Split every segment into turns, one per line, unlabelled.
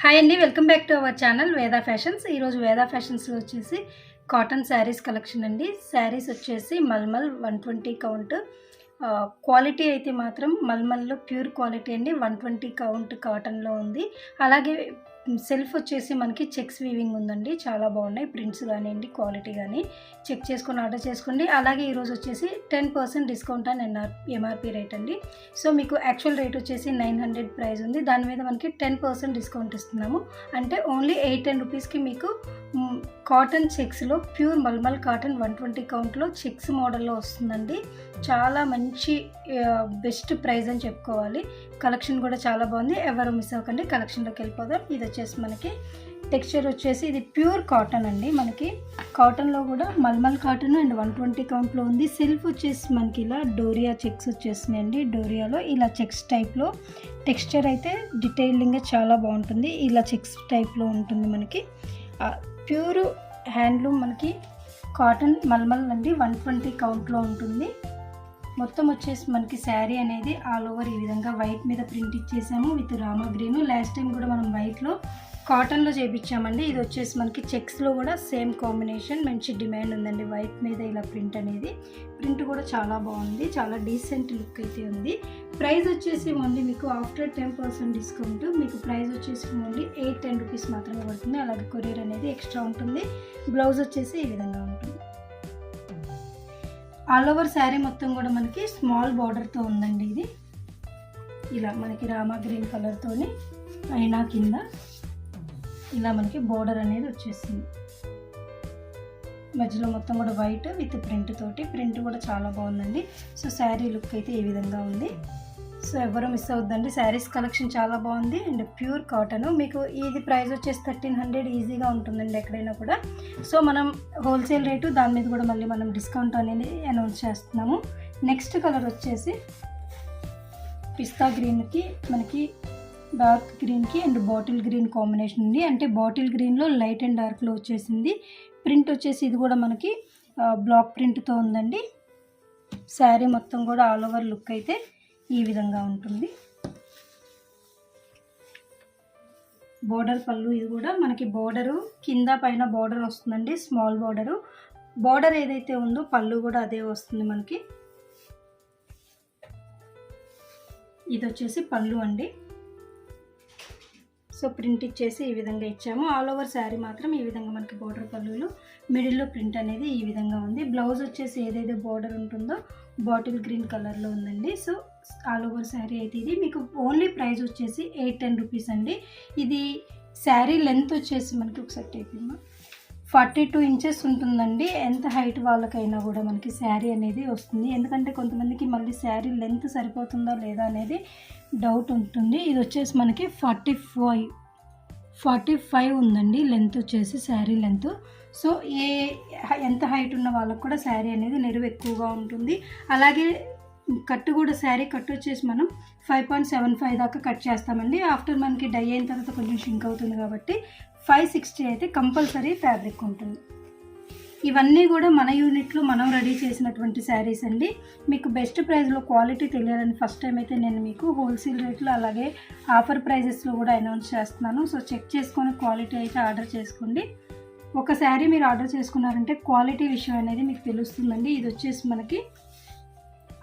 Hi అండి, welcome back to our channel Veda fashions. ఈరోజు వేదా ఫ్యాషన్స్లో వచ్చేసి కాటన్ శారీస్ కలెక్షన్ అండి. శారీస్ వచ్చేసి మల్మల్ 120 కౌంట్. క్వాలిటీ అయితే మాత్రం మల్మల్లో ప్యూర్ క్వాలిటీ అండి. 120 కౌంట్ కాటన్లో ఉంది. అలాగే సెల్ఫ్ వచ్చేసి మనకి చెక్స్ వీవింగ్ ఉందండి. చాలా బాగున్నాయి ప్రింట్స్ కానివ్వండి, క్వాలిటీ కానీ చెక్ చేసుకొని ఆర్డర్ చేసుకోండి. అలాగే ఈరోజు వచ్చేసి 10% డిస్కౌంట్ అని ఎంఆర్పి రేట్ అండి. సో మీకు యాక్చువల్ రేట్ వచ్చేసి 900 ప్రైస్ ఉంది. దాని మీద మనకి 10% డిస్కౌంట్ ఇస్తున్నాము. అంటే ఓన్లీ 810 రూపీస్కి మీకు కాటన్ చెక్స్లో ప్యూర్ మల్మల్ కాటన్ 120 కౌంట్లో చెక్స్ మోడల్లో వస్తుందండి. చాలా మంచి బెస్ట్ ప్రైస్ అని చెప్పుకోవాలి. కలెక్షన్ కూడా చాలా బాగుంది. ఎవరు మిస్ అవ్వకండి, కలెక్షన్లోకి వెళ్ళిపోదాం. ఇది వచ్చేసి మనకి టెక్స్చర్ వచ్చేసి ఇది ప్యూర్ కాటన్ అండి. మనకి కాటన్లో కూడా మల్మల్ కాటన్ అండ్ 120 కౌంట్లో ఉంది. సెల్ఫ్ వచ్చేసి మనకి ఇలా డోరియా చెక్స్ వచ్చేసినాయండి. డోరియాలో ఇలా చెక్స్ టైప్లో టెక్స్చర్ అయితే డీటెయిలింగ్గా చాలా బాగుంటుంది. ఇలా చెక్స్ టైప్లో ఉంటుంది. మనకి ప్యూర్ హ్యాండ్లూమ్ మనకి కాటన్ మల్మల్ అండి. 120 కౌంట్లో ఉంటుంది. మొత్తం వచ్చేసి మనకి శారీ అనేది ఆల్ ఓవర్ ఈ విధంగా వైట్ మీద ప్రింట్ ఇచ్చేసాము with Rama green. Last time కూడా మనం వైట్లో కాటన్లో చేయించామండి. ఇది వచ్చేసి మనకి చెక్స్లో కూడా సేమ్ కాంబినేషన్. మంచి డిమాండ్ ఉందండి వైట్ మీద ఇలా ప్రింట్ అనేది. ప్రింట్ కూడా చాలా బాగుంది, చాలా డీసెంట్ లుక్ అయితే ఉంది. ప్రైస్ వచ్చేసి ఓన్లీ మీకు ఆఫ్టర్ 10% డిస్కౌంట్ మీకు ప్రైస్ వచ్చేసి ఓన్లీ 810 రూపీస్ మాత్రమే పడుతుంది. అలాగే కొరియర్ అనేది ఎక్స్ట్రా ఉంటుంది. బ్లౌజ్ వచ్చేసి ఈ విధంగా ఉంటుంది. ఆల్ ఓవర్ శారీ మొత్తం కూడా మనకి స్మాల్ బార్డర్తో ఉందండి. ఇది ఇలా మనకి రామా గ్రీన్ కలర్తోని అయినా కింద ఇలా మనకి బోర్డర్ అనేది వచ్చేసింది. మధ్యలో మొత్తం కూడా వైట్ విత్ ప్రింట్ తోటి. ప్రింట్ కూడా చాలా బాగుందండి. సో శారీ లుక్ అయితే ఈ విధంగా ఉంది. సో ఎవరు మిస్ అవుద్దండి. శారీస్ కలెక్షన్ చాలా బాగుంది అండ్ ప్యూర్ కాటన్. మీకు ఇది ప్రైస్ వచ్చేసి 1300 ఈజీగా ఉంటుందండి ఎక్కడైనా కూడా. సో మనం హోల్సేల్ రేటు దాని మీద కూడా మళ్ళీ మనం డిస్కౌంట్ అనేది అనౌన్స్ చేస్తున్నాము. నెక్స్ట్ కలర్ వచ్చేసి పిస్తా గ్రీన్కి మనకి డార్క్ గ్రీన్కి అండ్ బాటిల్ గ్రీన్ కాంబినేషన్ ఉంది. అంటే బాటిల్ గ్రీన్లో లైట్ అండ్ డార్క్లో వచ్చేసింది. ప్రింట్ వచ్చేసి ఇది కూడా మనకి బ్లాక్ ప్రింట్తో ఉందండి. శారీ మొత్తం కూడా ఆల్ ఓవర్ లుక్ అయితే ఈ విధంగా ఉంటుంది. బోర్డర్ పళ్ళు ఇది కూడా మనకి బోర్డరు కింద పైన బోర్డర్ వస్తుందండి. Small border. బోర్డర్ ఏదైతే ఉందో పళ్ళు కూడా అదే వస్తుంది మనకి. ఇది వచ్చేసి పళ్ళు అండి. సో ప్రింట్ ఇచ్చేసి ఈ విధంగా ఇచ్చాము. ఆల్ ఓవర్ శారీ మాత్రం ఈ విధంగా మనకి బోర్డర్ పళ్ళులు, మిడిల్లో ప్రింట్ అనేది ఈ విధంగా ఉంది. బ్లౌజ్ వచ్చేసి ఏదైతే బోర్డర్ ఉంటుందో బాటిల్ గ్రీన్ కలర్లో ఉందండి. సో ఆల్ ఓవర్ శారీ అయితే ఇది మీకు ఓన్లీ ప్రైస్ వచ్చేసి 810 రూపీస్ అండి. ఇది శారీ లెంత్ వచ్చేసి మనకి ఒకసారి టైపింగ్ 42 ఇంచెస్ ఉంటుందండి. ఎంత హైట్ వాళ్ళకైనా కూడా మనకి శారీ అనేది వస్తుంది. ఎందుకంటే కొంతమందికి మళ్ళీ శారీ లెంత్ సరిపోతుందా లేదా అనేది డౌట్ ఉంటుంది. ఇది వచ్చేసి మనకి 45 ఉందండి లెంత్ వచ్చేసి శారీ లెంత్. సో ఎంత హైట్ ఉన్న వాళ్ళకు కూడా శారీ అనేది నెరువు ఎక్కువగా ఉంటుంది. అలాగే కట్టు కూడా శారీ కట్ వచ్చేసి మనం 5.75 దాకా కట్ చేస్తామండి. ఆఫ్టర్ మనకి డై అయిన తర్వాత కొంచెం షింక్ అవుతుంది కాబట్టి 560 అయితే కంపల్సరీ ఫ్యాబ్రిక్ ఉంటుంది. ఇవన్నీ కూడా మన యూనిట్లో మనం రెడీ చేసినటువంటి శారీస్ అండి. మీకు బెస్ట్ ప్రైస్లో క్వాలిటీ తెలియాలని ఫస్ట్ టైం అయితే నేను మీకు హోల్సేల్ రేట్లో అలాగే ఆఫర్ ప్రైజెస్లో కూడా అనౌన్స్ చేస్తున్నాను. సో చెక్ చేసుకొని క్వాలిటీ అయితే ఆర్డర్ చేసుకోండి. ఒక శారీ మీరు ఆర్డర్ చేసుకున్నారంటే క్వాలిటీ విషయం అనేది మీకు తెలుస్తుందండి. ఇది వచ్చేసి మనకి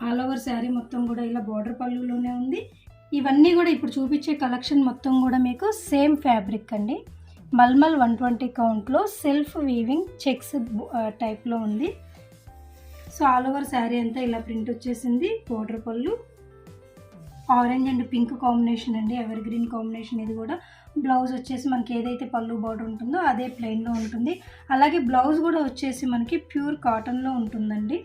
ఆల్ ఓవర్ శారీ మొత్తం కూడా ఇలా బార్డర్ పళ్ళులోనే ఉంది. ఇవన్నీ కూడా ఇప్పుడు చూపించే కలెక్షన్ మొత్తం కూడా మీకు సేమ్ ఫ్యాబ్రిక్ అండి. మల్మల్ 120 కౌంట్లో సెల్ఫ్ వీవింగ్ చెక్స్ టైప్లో ఉంది. సో ఆల్ ఓవర్ శారీ అంతా ఇలా ప్రింట్ వచ్చేసింది. బోర్డర్ పళ్ళు ఆరెంజ్ అండ్ పింక్ కాంబినేషన్ అండి. ఎవర్ గ్రీన్ కాంబినేషన్ ఇది కూడా. బ్లౌజ్ వచ్చేసి మనకి ఏదైతే పళ్ళు బార్డర్ ఉంటుందో అదే ప్లెయిన్లో ఉంటుంది. అలాగే బ్లౌజ్ కూడా వచ్చేసి మనకి ప్యూర్ కాటన్లో ఉంటుందండి.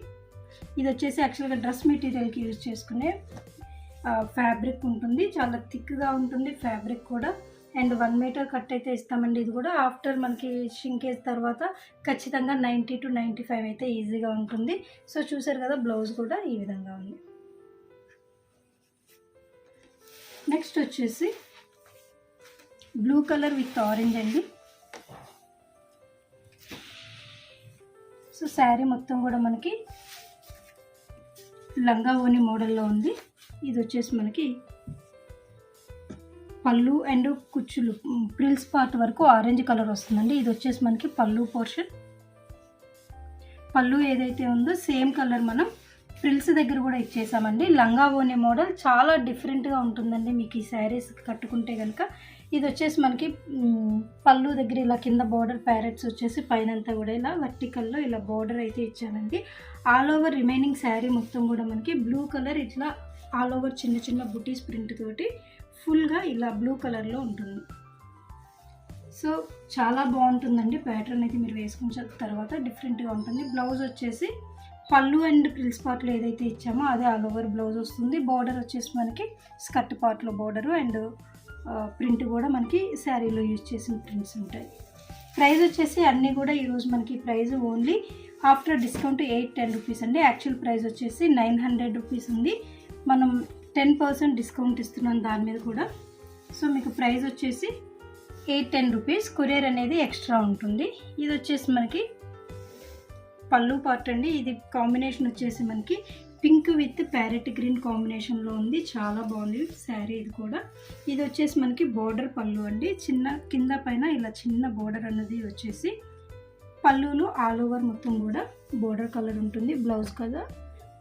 ఇది వచ్చేసి యాక్చువల్గా డ్రెస్ మెటీరియల్కి యూజ్ చేసుకునే ఫ్యాబ్రిక్ ఉంటుంది. చాలా థిక్గా ఉంటుంది ఫ్యాబ్రిక్ కూడా. అండ్ 1 మీటర్ కట్ అయితే ఇస్తామండి. ఇది కూడా ఆఫ్టర్ మనకి షింకేజ్ తర్వాత ఖచ్చితంగా 90 to 95 అయితే ఈజీగా ఉంటుంది. సో చూసారు కదా, బ్లౌజ్ కూడా ఈ విధంగా ఉంది. నెక్స్ట్ వచ్చేసి బ్లూ కలర్ విత్ ఆరెంజ్ అండి. సో శారీ మొత్తం కూడా మనకి లంగా ఓని మోడల్లో ఉంది. ఇది వచ్చేసి మనకి పళ్ళు అండ్ కుచ్చులు ప్రిల్స్ పార్ట్ వరకు ఆరెంజ్ కలర్ వస్తుందండి. ఇది వచ్చేసి మనకి పళ్ళు పోర్షన్. పళ్ళు ఏదైతే ఉందో సేమ్ కలర్ మనం ఫ్రిల్స్ దగ్గర కూడా ఇచ్చేసామండి. లంగా ఓని మోడల్ చాలా డిఫరెంట్గా ఉంటుందండి మీకు ఈ శారీస్ కట్టుకుంటే కనుక. ఇది వచ్చేసి మనకి పళ్ళు దగ్గర ఇలా కింద బోర్డర్ ప్యారెట్స్ వచ్చేసి పైనంతా కూడా ఇలా వర్టికల్లో ఇలా బోర్డర్ అయితే ఇచ్చానండి. ఆల్ ఓవర్ రిమైనింగ్ శారీ మొత్తం కూడా మనకి బ్లూ కలర్ ఇట్లా ఆల్ ఓవర్ చిన్న చిన్న బుటీస్ ప్రింట్ తోటి ఫుల్గా ఇలా బ్లూ కలర్లో ఉంటుంది. సో చాలా బాగుంటుందండి ప్యాటర్న్ అయితే. మీరు వేసుకున్న తర్వాత డిఫరెంట్గా ఉంటుంది. బ్లౌజ్ వచ్చేసి పళ్ళు అండ్ ప్రిల్స్ పార్ట్లో ఏదైతే ఇచ్చామో అదే ఆల్ ఓవర్ బ్లౌజ్ వస్తుంది. బార్డర్ వచ్చేసి మనకి స్కర్ట్ పార్ట్లో బార్డరు అండ్ ప్రింట్ కూడా మనకి శారీలో యూజ్ చేసిన ప్రింట్స్ ఉంటాయి. ప్రైస్ వచ్చేసి అన్నీ కూడా ఈరోజు మనకి price only after discount 810 rupees అండి. యాక్చువల్ ప్రైస్ వచ్చేసి 900 రూపీస్ ఉంది. మనం 10% డిస్కౌంట్ ఇస్తున్నాం దాని మీద కూడా. సో మీకు ప్రైస్ వచ్చేసి 810 రూపీస్. కొరియర్ అనేది ఎక్స్ట్రా ఉంటుంది. ఇది వచ్చేసి మనకి పళ్ళు పార్ట్ అండి. ఇది కాంబినేషన్ వచ్చేసి మనకి పింక్ విత్ ప్యారెట్ గ్రీన్ కాంబినేషన్లో ఉంది. చాలా బాగుంది శారీ ఇది కూడా. ఇది వచ్చేసి మనకి బోర్డర్ పళ్ళు అండి. చిన్న కింద పైన ఇలా చిన్న బోర్డర్ అన్నది వచ్చేసి పళ్ళులో ఆల్ ఓవర్ మొత్తం కూడా బోర్డర్ కలర్ ఉంటుంది. బ్లౌజ్ కదా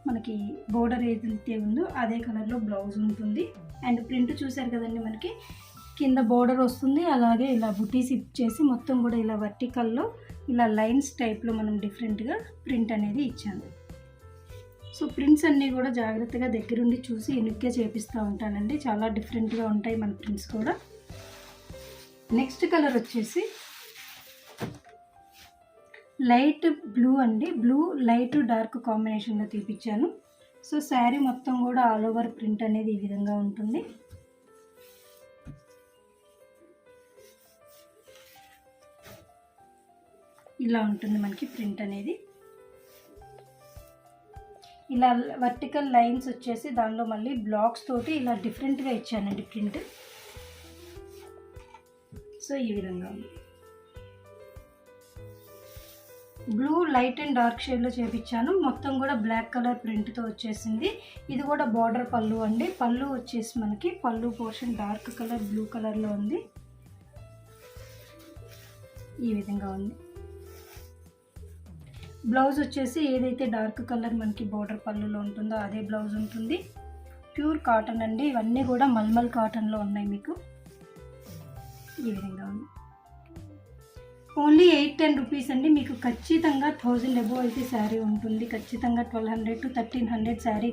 మనకి బోర్డర్ ఏదైతే ఉందో అదే కలర్లో బ్లౌజ్ ఉంటుంది. అండ్ ప్రింట్ చూసారు కదండి మనకి కింద బోర్డర్ వస్తుంది. అలాగే ఇలా బుటీస్ ఇచ్చేసి మొత్తం కూడా ఇలా వర్టికల్లో ఇలా లైన్స్ టైప్లో మనం డిఫరెంట్గా ప్రింట్ అనేది ఇచ్చాము. సో ప్రింట్స్ అన్నీ కూడా జాగ్రత్తగా దగ్గరుండి చూసి ఎనుగ్గా చేపిస్తూ ఉంటానండి. చాలా డిఫరెంట్గా ఉంటాయి మన ప్రింట్స్ కూడా. నెక్స్ట్ కలర్ వచ్చేసి లైట్ బ్లూ అండి. బ్లూ లైట్ డార్క్ కాంబినేషన్లో తీపిచ్చాను. సో శారీ మొత్తం కూడా ఆల్ ఓవర్ ప్రింట్ అనేది ఈ విధంగా ఉంటుంది. ఇలా ఉంటుంది మనకి ప్రింట్ అనేది. ఇలా వర్టికల్ లైన్స్ వచ్చేసి దానిలో మళ్ళీ బ్లాక్స్ తోటి ఇలా డిఫరెంట్గా ఇచ్చానండి ప్రింట్. సో ఈ విధంగా ఉంది. బ్లూ లైట్ అండ్ డార్క్ షేడ్లో చేపించాను. మొత్తం కూడా బ్లాక్ కలర్ ప్రింట్తో వచ్చేసింది. ఇది కూడా బార్డర్ పళ్ళు అండి. పళ్ళు వచ్చేసి మనకి పళ్ళు పోర్షన్ డార్క్ కలర్ బ్లూ కలర్లో ఉంది. ఈ విధంగా ఉంది. బ్లౌజ్ వచ్చేసి ఏదైతే డార్క్ కలర్ మనకి బోర్డర్ పళ్ళులో ఉంటుందో అదే బ్లౌజ్ ఉంటుంది. ప్యూర్ కాటన్ అండి. ఇవన్నీ కూడా మల్మల్ కాటన్లో ఉన్నాయి మీకు. ఈ విధంగా ఉంది. ఓన్లీ 810 రూపీస్ అండి. మీకు ఖచ్చితంగా 1000 అబోవ్ అయితే శారీ ఉంటుంది. ఖచ్చితంగా 1200 to 1300 శారీ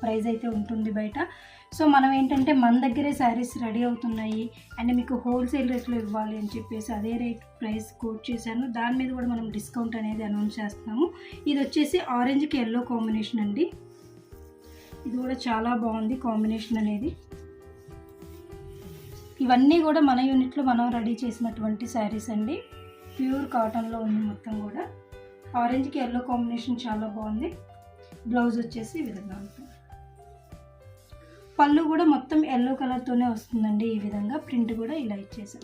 ప్రైస్ అయితే ఉంటుంది బయట. సో మనం ఏంటంటే మన దగ్గరే శారీస్ రెడీ అవుతున్నాయి అండ్ మీకు హోల్సేల్ రేట్లో ఇవ్వాలి అని చెప్పేసి అదే రేట్ ప్రైస్ కోట్ చేశాను. దాని మీద కూడా మనం డిస్కౌంట్ అనేది అనౌన్స్ చేస్తున్నాము. ఇది వచ్చేసి ఆరెంజ్కి ఎల్లో కాంబినేషన్ అండి. ఇది కూడా చాలా బాగుంది కాంబినేషన్ అనేది. ఇవన్నీ కూడా మన యూనిట్లో మనం రెడీ చేసినటువంటి శారీస్ అండి. ప్యూర్ కాటన్లో ఉంది మొత్తం కూడా. ఆరెంజ్కి ఎల్లో కాంబినేషన్ చాలా బాగుంది. బ్లౌజ్ వచ్చేసి ఈ విధంగా ఉంటుంది. పళ్ళు కూడా మొత్తం ఎల్లో కలర్తోనే వస్తుందండి. ఈ విధంగా ప్రింట్ కూడా ఇలా ఇచ్చేసాం.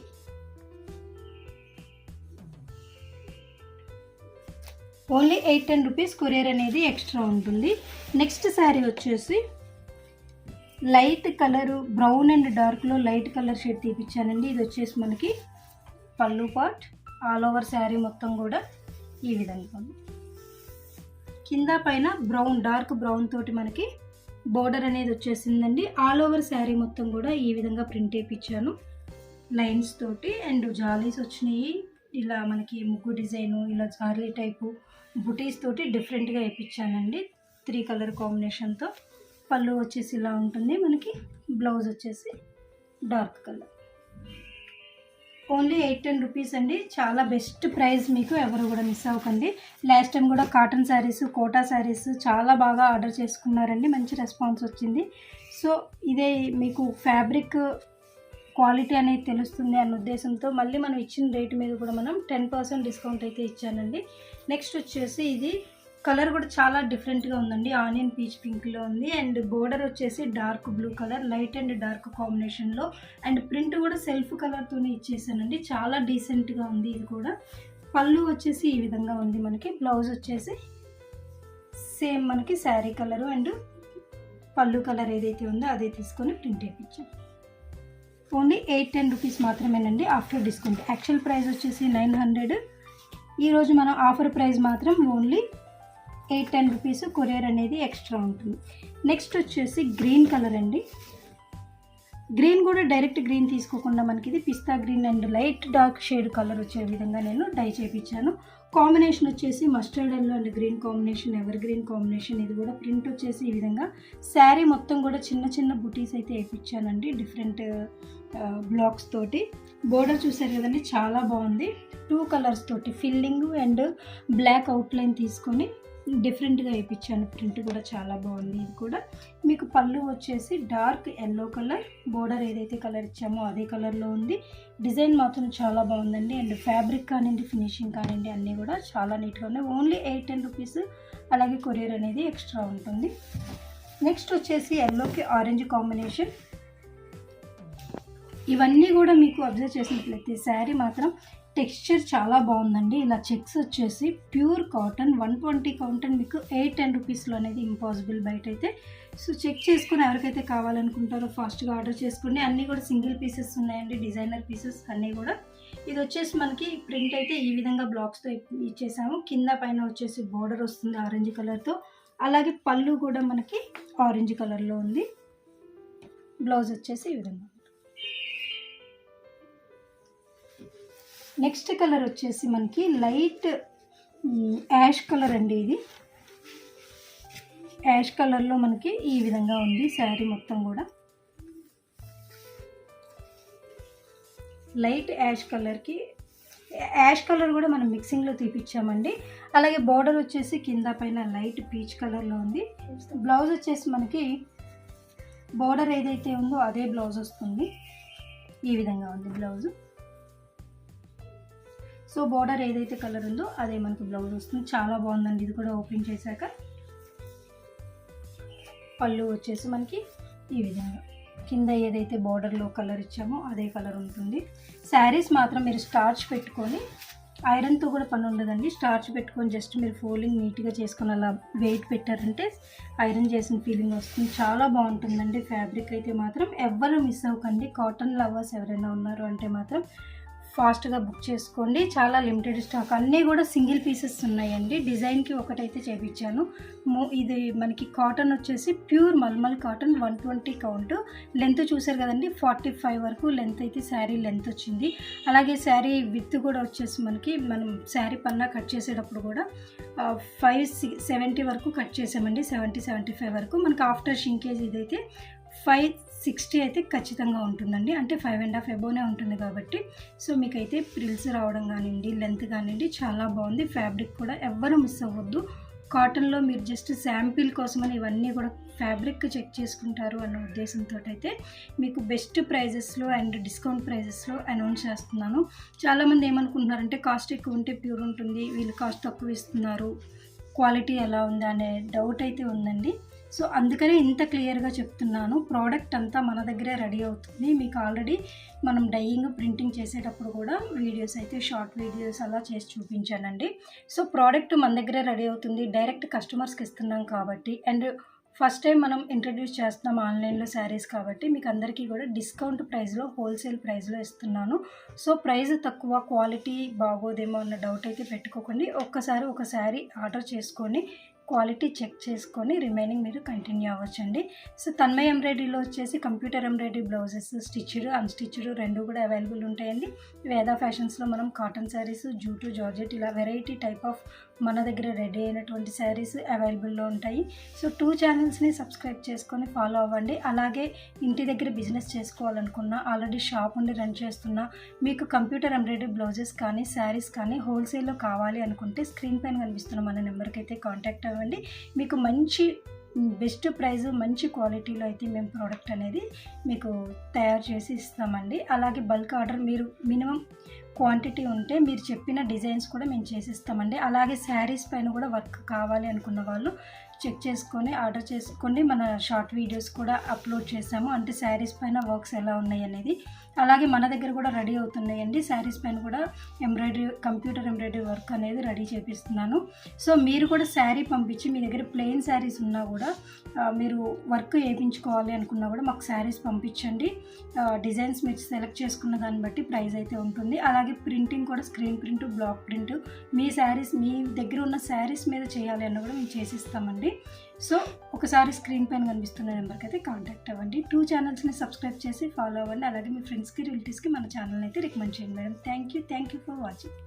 Only 810 rupees. కొరియర్ అనేది ఎక్స్ట్రా ఉంటుంది. నెక్స్ట్ శారీ వచ్చేసి లైట్ కలరు బ్రౌన్ అండ్ డార్క్లో లైట్ కలర్ షేడ్ తీపిచ్చానండి. ఇది వచ్చేసి మనకి పళ్ళు పార్ట్. ఆల్ ఓవర్ శారీ మొత్తం కూడా ఈ విధంగా ఉంది. కింద పైన బ్రౌన్ డార్క్ బ్రౌన్ తోటి మనకి బోర్డర్ అనేది వచ్చేసిందండి. ఆల్ ఓవర్ శారీ మొత్తం కూడా ఈ విధంగా ప్రింట్ వేయించాను లైన్స్ తోటి. అండ్ జాలీస్ వచ్చినాయి. ఇలా మనకి ముగ్గు డిజైను ఇలా జాలీ టైపు బుటీస్ తోటి డిఫరెంట్గా వేయించానండి 3 కలర్ కాంబినేషన్తో. పళ్ళు వచ్చేసి ఇలా ఉంటుంది మనకి. బ్లౌజ్ వచ్చేసి డార్క్ కలర్. ఓన్లీ 810 రూపీస్ అండి. చాలా బెస్ట్ ప్రైస్. మీకు ఎవరు కూడా మిస్ అవ్వకండి. లాస్ట్ టైం కూడా కాటన్ శారీస్ కోటా శారీస్ చాలా బాగా ఆర్డర్ చేసుకున్నారండి. మంచి రెస్పాన్స్ వచ్చింది. సో ఇదే మీకు ఫ్యాబ్రిక్ క్వాలిటీ అనేది తెలుస్తుంది అన్న ఉద్దేశంతో మళ్ళీ మనం ఇచ్చిన రేటు మీద కూడా మనం 10% డిస్కౌంట్ అయితే ఇచ్చానండి. నెక్స్ట్ వచ్చేసి ఇది కలర్ కూడా చాలా డిఫరెంట్గా ఉందండి. ఆనియన్ పీచ్ పింక్లో ఉంది. అండ్ బోర్డర్ వచ్చేసి dark blue colour light and dark కాంబినేషన్లో. అండ్ ప్రింట్ కూడా సెల్ఫ్ కలర్తోనే ఇచ్చేసానండి. చాలా డీసెంట్గా ఉంది ఇది కూడా. పళ్ళు వచ్చేసి ఈ విధంగా ఉంది మనకి. బ్లౌజ్ వచ్చేసి సేమ్ మనకి శారీ కలరు అండ్ పళ్ళు కలర్ ఏదైతే ఉందో అదే తీసుకొని ప్రింట్ వేయించాం. ఓన్లీ 810 రూపీస్ మాత్రమేనండి ఆఫ్టర్ డిస్కౌంట్. యాక్చువల్ ప్రైస్ వచ్చేసి 900. ఈరోజు మనం ఆఫర్ ప్రైస్ మాత్రం ఓన్లీ 810 రూపీస్. కొరియర్ అనేది ఎక్స్ట్రా ఉంటుంది. నెక్స్ట్ వచ్చేసి గ్రీన్ కలర్ అండి. గ్రీన్ కూడా డైరెక్ట్ గ్రీన్ తీసుకోకుండా మనకి ఇది pista green and light dark shade colour వచ్చే విధంగా నేను డై చేయించాను. కాంబినేషన్ వచ్చేసి mustard yellow and green combination, ever green combination. ఇది కూడా ప్రింట్ వచ్చేసి ఈ విధంగా శారీ మొత్తం కూడా చిన్న చిన్న బుటీస్ అయితే వేయించానండి డిఫరెంట్ బ్లాక్స్ తోటి. బోర్డర్ చూసారు కదండి, చాలా బాగుంది. 2 కలర్స్ తోటి ఫిల్లింగ్ అండ్ బ్లాక్ అవుట్లైన్ తీసుకొని డిఫరెంట్గా వేయించాను. ప్రింట్ కూడా చాలా బాగుంది. ఇది కూడా మీకు పళ్ళు వచ్చేసి డార్క్ ఎల్లో కలర్, బోర్డర్ ఏదైతే కలర్ ఇచ్చామో అదే కలర్లో ఉంది. డిజైన్ మాత్రం చాలా బాగుందండి. అండ్ ఫ్యాబ్రిక్ కానివ్వండి, ఫినిషింగ్ కానివ్వండి అన్నీ కూడా చాలా నీట్గా ఉన్నాయి. Only 810 rupees. అలాగే కొరియర్ అనేది ఎక్స్ట్రా ఉంటుంది. నెక్స్ట్ వచ్చేసి ఎల్లోకి ఆరెంజ్ కాంబినేషన్. ఇవన్నీ కూడా మీకు అబ్జర్వ్ చేసినట్లయితే శారీ మాత్రం టెక్స్చర్ చాలా బాగుందండి. ఇలా చెక్స్ వచ్చేసి ప్యూర్ కాటన్ 120 కాటన్ మీకు 810 రూపీస్లో అనేది ఇంపాసిబుల్ బయట అయితే. సో చెక్ చేసుకుని ఎవరికైతే కావాలనుకుంటారో ఫాస్ట్గా ఆర్డర్ చేసుకోండి. అన్నీ కూడా సింగిల్ పీసెస్ ఉన్నాయండి, డిజైనర్ పీసెస్ అన్నీ కూడా. ఇది వచ్చేసి మనకి ప్రింట్ అయితే ఈ విధంగా బ్లాక్స్తో ఇచ్చేసాము. కింద పైన వచ్చేసి బోర్డర్ వస్తుంది ఆరెంజ్ కలర్తో. అలాగే పళ్ళు కూడా మనకి ఆరెంజ్ కలర్లో ఉంది. బ్లౌజ్ వచ్చేసి ఈ విధంగా. నెక్స్ట్ కలర్ వచ్చేసి మనకి లైట్ యాష్ కలర్ అండి. ఇది యాష్ కలర్లో మనకి ఈ విధంగా ఉంది శారీ మొత్తం కూడా. లైట్ యాష్ కలర్కి యాష్ కలర్ కూడా మనం మిక్సింగ్లో తీపిచ్చామండి. అలాగే బార్డర్ వచ్చేసి కింద పైన లైట్ పీచ్ కలర్లో ఉంది. బ్లౌజ్ వచ్చేసి మనకి బార్డర్ ఏదైతే ఉందో అదే బ్లౌజ్ వస్తుంది. ఈ విధంగా ఉంది బ్లౌజ్. సో బార్డర్ ఏదైతే కలర్ ఉందో అదే మనకి బ్లౌజ్ వస్తుంది. చాలా బాగుందండి. ఇది కూడా ఓపెన్ చేశాక పళ్ళు వచ్చేసి మనకి ఈ విధంగా కింద ఏదైతే బార్డర్లో కలర్ ఇచ్చామో అదే కలర్ ఉంటుంది. శారీస్ మాత్రం మీరు స్టార్చ్ పెట్టుకొని, ఐరన్తో కూడా పని ఉండదండి. స్టార్చ్ పెట్టుకొని జస్ట్ మీరు ఫోల్డింగ్ నీట్గా చేసుకొని అలా వెయిట్ పెట్టారంటే ఐరన్ చేసిన ఫీలింగ్ వస్తుంది. చాలా బాగుంటుందండి. ఫ్యాబ్రిక్ అయితే మాత్రం ఎవ్వరూ మిస్ అవ్వకండి. కాటన్ లవర్స్ ఎవరైనా ఉన్నారు అంటే మాత్రం ఫాస్ట్గా బుక్ చేసుకోండి. చాలా లిమిటెడ్ స్టాక్, అన్నీ కూడా సింగిల్ పీసెస్ ఉన్నాయండి. డిజైన్కి ఒకటైతే చేయించాను. ఇది మనకి కాటన్ వచ్చేసి pure mulmul cotton 120 count. Length చూసారు కదండి, 45 వరకు లెంత్ అయితే శారీ లెంత్ వచ్చింది. అలాగే శారీ విత్ కూడా వచ్చేసి మనకి మనం శారీ పన్నా కట్ చేసేటప్పుడు కూడా 570 వరకు కట్ చేసామండి. 70-75 వరకు మనకి ఆఫ్టర్ షింకేజ్ ఇదైతే 560 అయితే ఖచ్చితంగా ఉంటుందండి. అంటే 5.5 ఎబోనే ఉంటుంది కాబట్టి. సో మీకైతే ప్రిల్స్ రావడం కానివ్వండి, లెంత్ కానివ్వండి చాలా బాగుంది. ఫ్యాబ్రిక్ కూడా ఎవ్వరూ మిస్ అవ్వద్దు. కాటన్లో మీరు జస్ట్ శాంపిల్ కోసమని ఇవన్నీ కూడా ఫ్యాబ్రిక్ చెక్ చేసుకుంటారు అన్న ఉద్దేశంతో అయితే మీకు బెస్ట్ ప్రైజెస్లో అండ్ డిస్కౌంట్ ప్రైజెస్లో అనౌన్స్ చేస్తున్నాను. చాలామంది ఏమనుకుంటున్నారంటే కాస్ట్ ఎక్కువ ఉంటే ప్యూర్ ఉంటుంది, వీళ్ళు కాస్ట్ తక్కువ ఇస్తున్నారు, క్వాలిటీ ఎలా ఉందా అనే డౌట్ అయితే ఉందండి. సో అందుకనే ఇంత క్లియర్గా చెప్తున్నాను. ప్రోడక్ట్ అంతా మన దగ్గరే రెడీ అవుతుంది. మీకు ఆల్రెడీ మనం డైయింగ్ ప్రింటింగ్ చేసేటప్పుడు కూడా వీడియోస్ అయితే షార్ట్ వీడియోస్ అలా చేసి చూపించానండి. సో ప్రోడక్ట్ మన దగ్గరే రెడీ అవుతుంది. డైరెక్ట్ కస్టమర్స్కి ఇస్తున్నాం కాబట్టి, అండ్ ఫస్ట్ టైం మనం ఇంట్రడ్యూస్ చేస్తున్నాం ఆన్లైన్లో శారీస్ కాబట్టి మీకు అందరికీ కూడా డిస్కౌంట్ ప్రైస్లో, హోల్సేల్ ప్రైస్లో ఇస్తున్నాను. సో ప్రైస్ తక్కువ, క్వాలిటీ బాగోదేమో అన్న డౌట్ అయితే పెట్టుకోకండి. ఒక్కసారి ఒక శారీ ఆర్డర్ చేసుకొని క్వాలిటీ చెక్ చేసుకొని రిమైనింగ్ మీరు కంటిన్యూ అవ్వచ్చండి. సో తన్మయ్ ఎంబ్రాయిడరీలో వచ్చేసి computer embroidery blouses stitched, unstitched రెండు కూడా అవైలబుల్ ఉంటాయండి. వేదా ఫ్యాషన్స్లో మనం కాటన్ శారీస్, జూటు, జార్జెట్ ఇలా వెరైటీ టైప్ ఆఫ్ మన దగ్గర రెడీ అయినటువంటి శారీస్ అవైలబుల్లో ఉంటాయి. సో 2 ఛానల్స్ని సబ్స్క్రైబ్ చేసుకొని ఫాలో అవ్వండి. అలాగే ఇంటి దగ్గర బిజినెస్ చేసుకోవాలనుకున్నా, ఆల్రెడీ షాప్ ఉండి రన్ చేస్తున్నా, మీకు కంప్యూటర్ ఎంబ్రాయిడరీ బ్లౌజెస్ కానీ శారీస్ కానీ హోల్సేల్లో కావాలి అనుకుంటే స్క్రీన్ పైన కనిపిస్తున్న మన నెంబర్కి అయితే కాంటాక్ట్ అవ్వండి. మీకు మంచి బెస్ట్ ప్రైస్, మంచి క్వాలిటీలో అయితే మేము ప్రోడక్ట్ అనేది మీకు తయారు చేసి ఇస్తామండి. అలాగే బల్క్ ఆర్డర్ మీరు మినిమం క్వాంటిటీ ఉంటే మీరు చెప్పిన డిజైన్స్ కూడా మేము చేసిస్తామండి. అలాగే శారీస్ పైన కూడా వర్క్ కావాలి అనుకున్న వాళ్ళు చెక్ చేసుకొని ఆర్డర్ చేసుకోండి. మన షార్ట్ వీడియోస్ కూడా అప్లోడ్ చేసాము, అంటే శారీస్ పైన వర్క్స్ ఎలా ఉన్నాయి అనేది అలాగే మన దగ్గర కూడా రెడీ అవుతున్నాయండి. శారీస్ పైన కూడా కంప్యూటర్ ఎంబ్రాయిడరీ వర్క్ అనేది రెడీ చేపిస్తున్నాను. సో మీరు కూడా శారీ పంపించి మీ దగ్గర ప్లెయిన్ శారీస్ ఉన్నా కూడా మీరు వర్క్ వేయించుకోవాలి అనుకున్నా కూడా మాకు శారీస్ పంపించండి. డిజైన్స్ మీరు సెలెక్ట్ చేసుకున్న దాన్ని బట్టి ప్రైస్ అయితే ఉంటుంది. అలాగే ప్రింటింగ్ కూడా స్క్రీన్ ప్రింట్, బ్లాక్ ప్రింట్ మీ శారీస్ మీ దగ్గర ఉన్న శారీస్ మీద చేయాలి అన్న కూడా మేము చేసిస్తామండి. సో ఒకసారి స్క్రీన్ పైన కనిపిస్తున్న నెంబర్కి అయితే కాంటాక్ట్ అవ్వండి. 2 ఛానల్స్ని సబ్స్క్రైబ్ చేసి ఫాలో అవ్వండి. అలాగే మీ ఫ్రెండ్స్కి రిలేటివ్స్కి మన ఛానల్ని అయితే రికమెండ్ చేయండి madam. Thank you for watching.